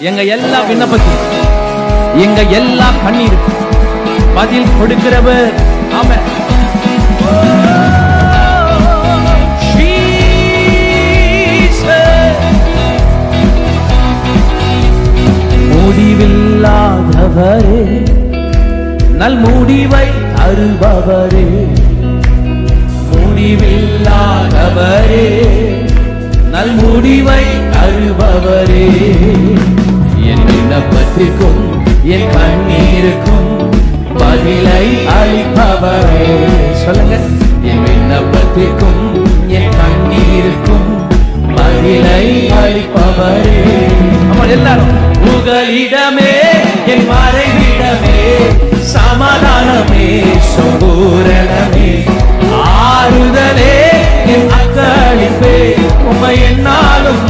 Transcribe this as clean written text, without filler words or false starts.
எங்க எல்லா விண்ணப்பத்துக்கு, எங்க எல்லா கண்ணீருக்கு பதில் கொடுக்கிறவர். ஆமென். முடிவில்லாதவரே, நல் முடிவை தருபவரே, முடிவில்லாதவரே, நல் முடிவை தருபவரே, என் விண்ணப்பத்திற்கும் என் கண்ணீருக்கும் பதிலை அளிப்பவரே. சொல்லுங்க, என் விண்ணப்பத்திற்கும் என் கண்ணீருக்கும் பதிலை அளிப்பவரே. நம்ம எல்லாரும் புகலிடமே, என் மறைவிடமே, சமாதானமே, சம்பூரணமே, ஆறுதலே, என் அக்களிப்பே, உம்மை என்னாலும்